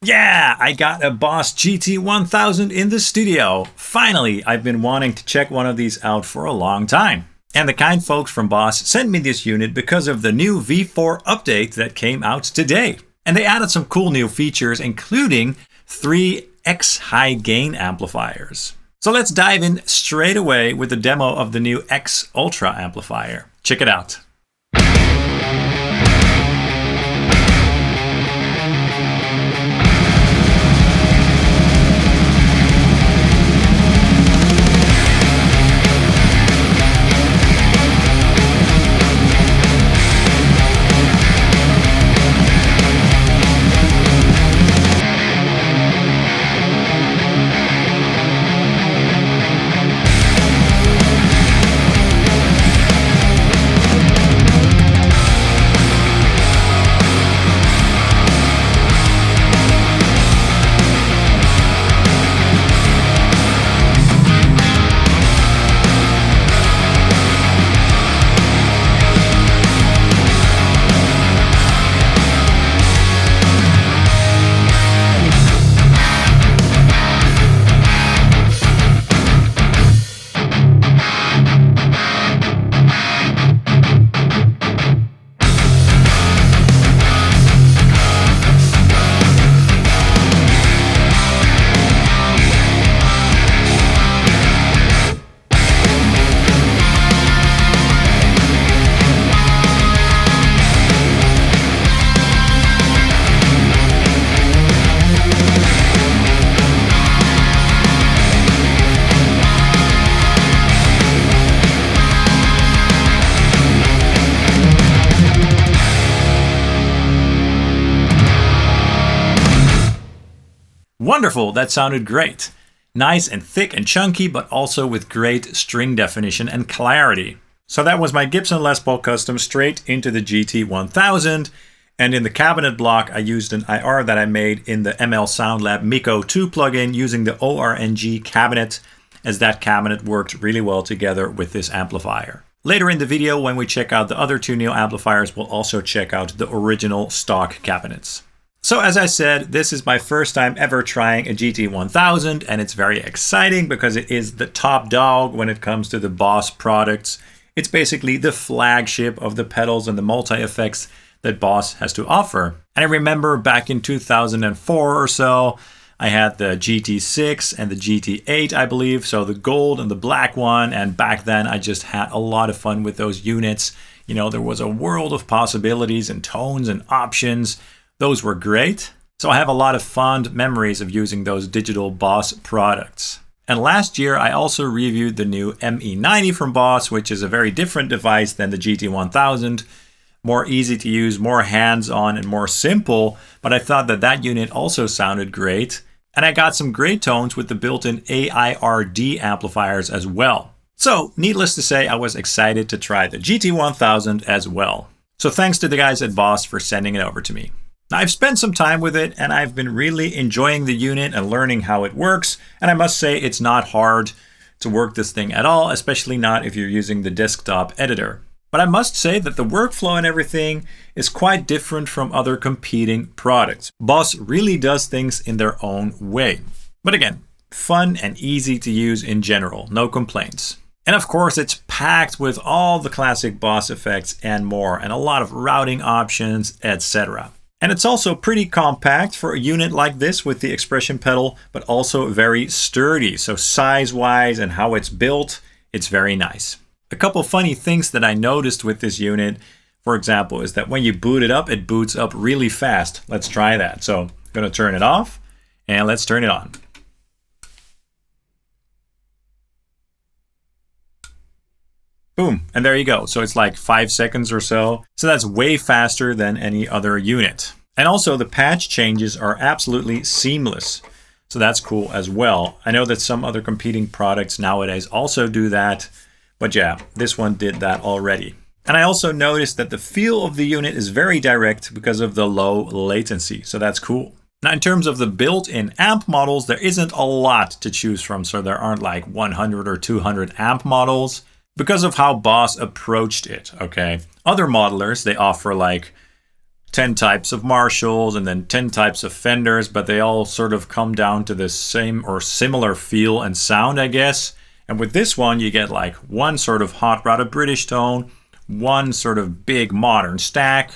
Yeah, I got a Boss GT-1000 in the studio. Finally, I've been wanting to check one of these out for a long time. And the kind folks from Boss sent me this unit because of the new V4 update that came out today. And they added some cool new features, including 3 X high gain amplifiers. So let's dive in straight away with the demo of the new X Ultra amplifier. Check it out. Wonderful, that sounded great. Nice and thick and chunky, but also with great string definition and clarity. So that was my Gibson Les Paul Custom straight into the GT-1000. And in the cabinet block, I used an IR that I made in the ML SoundLab Miko 2 plugin using the ORNG cabinet, as that cabinet worked really well together with this amplifier. Later in the video, when we check out the other two new amplifiers, we'll also check out the original stock cabinets. So as I said, this is my first time ever trying a GT-1000, and it's very exciting because it is the top dog when it comes to the Boss products. It's basically the flagship of the pedals and the multi-effects that Boss has to offer. And I remember back in 2004 or so, I had the GT6 and the GT8, I believe, so the gold and the black one, and back then I just had a lot of fun with those units. You know, there was a world of possibilities and tones and options. Those were great. So I have a lot of fond memories of using those digital Boss products. And last year, I also reviewed the new ME90 from Boss, which is a very different device than the GT-1000. More easy to use, more hands-on, and more simple. But I thought that that unit also sounded great. And I got some great tones with the built-in AIRD amplifiers as well. So, needless to say, I was excited to try the GT-1000 as well. So thanks to the guys at Boss for sending it over to me. Now, I've spent some time with it, and I've been really enjoying the unit and learning how it works. And I must say, it's not hard to work this thing at all, especially not if you're using the desktop editor. But I must say that the workflow and everything is quite different from other competing products. Boss really does things in their own way. But again, fun and easy to use in general, no complaints. And of course, it's packed with all the classic Boss effects and more, and a lot of routing options, etc. And it's also pretty compact for a unit like this with the expression pedal, but also very sturdy. So size-wise and how it's built, it's very nice. A couple funny things that I noticed with this unit, for example, is that when you boot it boots up really fast. Let's try that. So I'm going to turn it off, and let's turn it on. Boom, and there you go. So it's like 5 seconds or so. So that's way faster than any other unit. And also the patch changes are absolutely seamless. So that's cool as well. I know that some other competing products nowadays also do that. But yeah, this one did that already. And I also noticed that the feel of the unit is very direct because of the low latency. So that's cool. Now, in terms of the built-in amp models, there isn't a lot to choose from. So there aren't like 100 or 200 amp models, because of how Boss approached it, okay? Other modelers, they offer like 10 types of Marshalls and then 10 types of Fenders, but they all sort of come down to the same or similar feel and sound, I guess. And with this one, you get like one sort of hot rod British tone, one sort of big modern stack,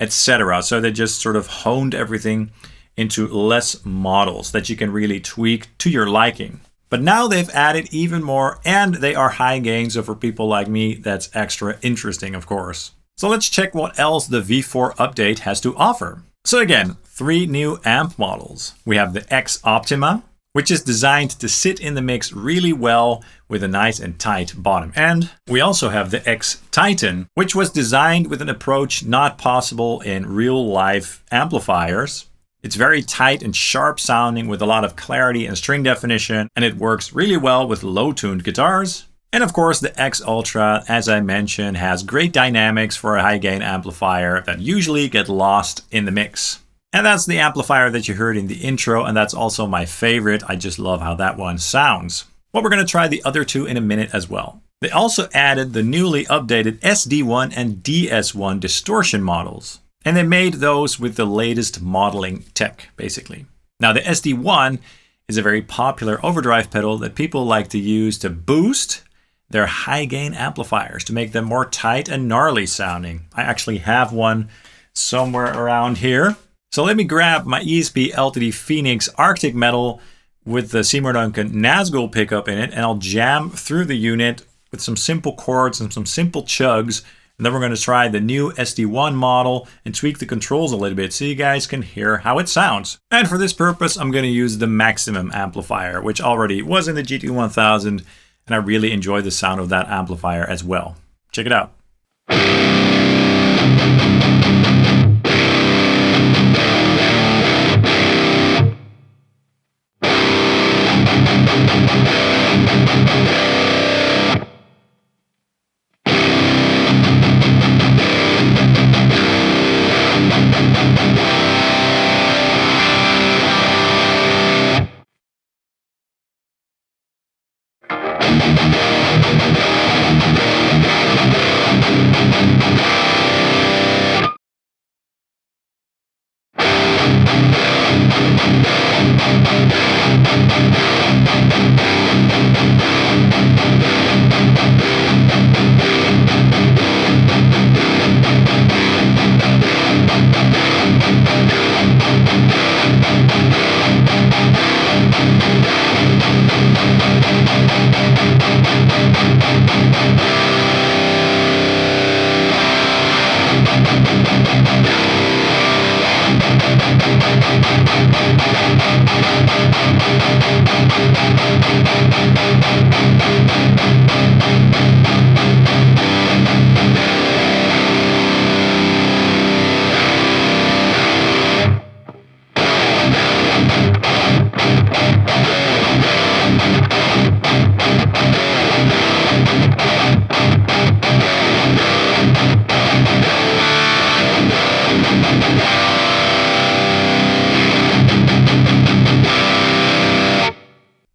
etc. So they just sort of honed everything into less models that you can really tweak to your liking. But now they've added even more, and they are high gain, so for people like me, that's extra interesting, of course. So let's check what else the V4 update has to offer. So again, 3 new amp models. We have the X Optima, which is designed to sit in the mix really well with a nice and tight bottom end. We also have the X Titan, which was designed with an approach not possible in real life amplifiers. It's very tight and sharp sounding with a lot of clarity and string definition, and it works really well with low-tuned guitars. And of course, the X Ultra, as I mentioned, has great dynamics for a high-gain amplifier that usually get lost in the mix. And that's the amplifier that you heard in the intro, and that's also my favorite. I just love how that one sounds. But we're going to try the other two in a minute as well. They also added the newly updated SD1 and DS1 distortion models. And they made those with the latest modeling tech, basically. Now, the SD1 is a very popular overdrive pedal that people like to use to boost their high-gain amplifiers, to make them more tight and gnarly sounding. I actually have one somewhere around here. So let me grab my ESP LTD Phoenix Arctic Metal with the Seymour Duncan Nazgul pickup in it, and I'll jam through the unit with some simple chords and some simple chugs. And then we're going to try the new SD1 model and tweak the controls a little bit so you guys can hear how it sounds. And for this purpose, I'm going to use the maximum amplifier, which already was in the GT-1000, and I really enjoy the sound of that amplifier as well. Check it out.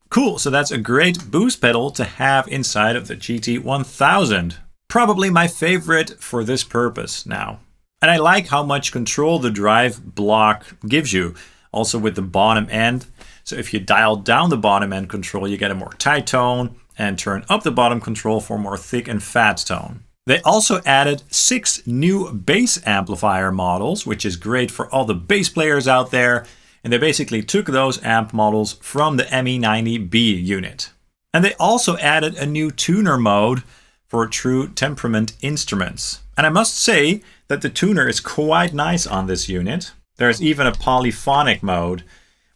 Cool, so that's a great boost pedal to have inside of the GT-1000. Probably my favorite for this purpose now. And I like how much control the drive block gives you, also with the bottom end. So if you dial down the bottom end control, you get a more tight tone, and turn up the bottom control for more thick and fat tone. They also added 6 new bass amplifier models, which is great for all the bass players out there. And they basically took those amp models from the ME90B unit. And they also added a new tuner mode for true temperament instruments. And I must say that the tuner is quite nice on this unit. There's even a polyphonic mode,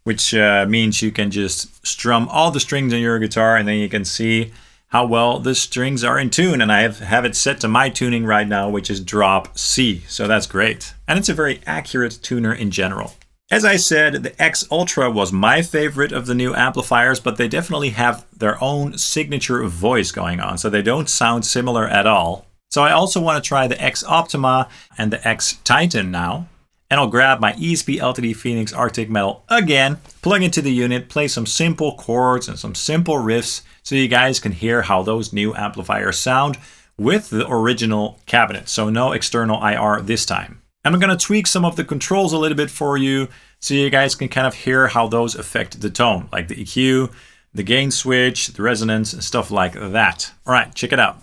which means you can just strum all the strings on your guitar and then you can see how well the strings are in tune. And I have it set to my tuning right now, which is drop C. So that's great. And it's a very accurate tuner in general. As I said, the X Ultra was my favorite of the new amplifiers, but they definitely have their own signature voice going on, so they don't sound similar at all. So I also want to try the X Optima and the X Titan now. And I'll grab my ESP LTD Phoenix Arctic Metal again, plug into the unit, play some simple chords and some simple riffs so you guys can hear how those new amplifiers sound with the original cabinet. So no external IR this time. And I'm going to tweak some of the controls a little bit for you so you guys can kind of hear how those affect the tone, like the EQ, the gain switch, the resonance, and stuff like that. All right, check it out.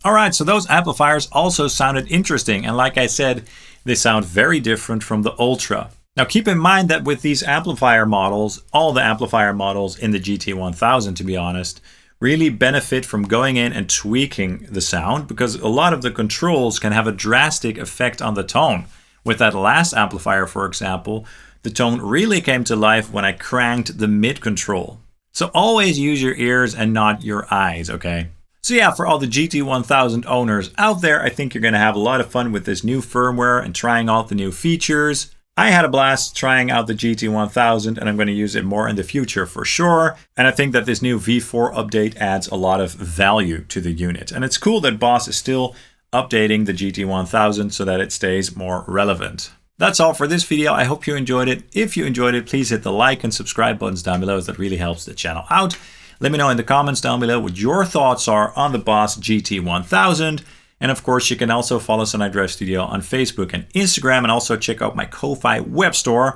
Alright, so those amplifiers also sounded interesting, and like I said, they sound very different from the Ultra. Now keep in mind that with these amplifier models, all the amplifier models in the GT-1000 to be honest, really benefit from going in and tweaking the sound, because a lot of the controls can have a drastic effect on the tone. With that last amplifier, for example, the tone really came to life when I cranked the mid control. So always use your ears and not your eyes, okay? So yeah, for all the GT-1000 owners out there, I think you're going to have a lot of fun with this new firmware and trying out the new features. I had a blast trying out the GT-1000 and I'm going to use it more in the future for sure. And I think that this new V4 update adds a lot of value to the unit. And it's cool that Boss is still updating the GT-1000 so that it stays more relevant. That's all for this video. I hope you enjoyed it. If you enjoyed it, please hit the like and subscribe buttons down below, as that really helps the channel out. Let me know in the comments down below what your thoughts are on the Boss GT-1000. And of course, you can also follow Sunlight Drive Studio on Facebook and Instagram, and also check out my Ko-Fi web store.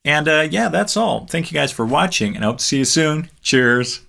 And yeah, that's all. Thank you guys for watching, and I hope to see you soon. Cheers.